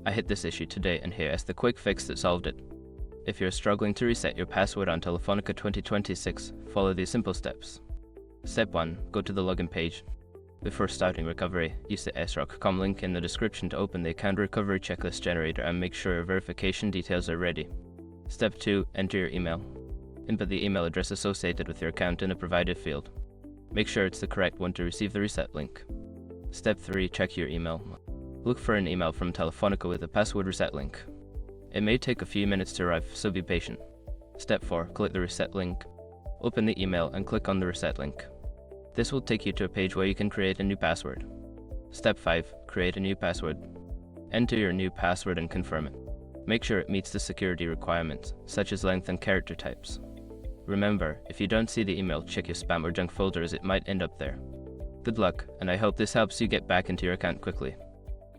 I hit this issue today and here is the quick fix that solved it. If you're struggling to reset your password on Telefonica 2026, follow these simple steps. Step 1. Go to the login page. Before starting recovery, use the sroc.com link in the description to open the account recovery checklist generator and make sure your verification details are ready. Step 2. Enter your email. Input the email address associated with your account in a provided field. Make sure it's the correct one to receive the reset link. Step 3. Check your email. Look for an email from Telefonica with a password reset link. It may take a few minutes to arrive, so be patient. Step 4. Click the reset link. Open the email and click on the reset link. This will take you to a page where you can create a new password. Step 5. Create a new password. Enter your new password and confirm it. Make sure it meets the security requirements, such as length and character types. Remember, if you don't see the email, check your spam or junk folder as it might end up there. Good luck, and I hope this helps you get back into your account quickly.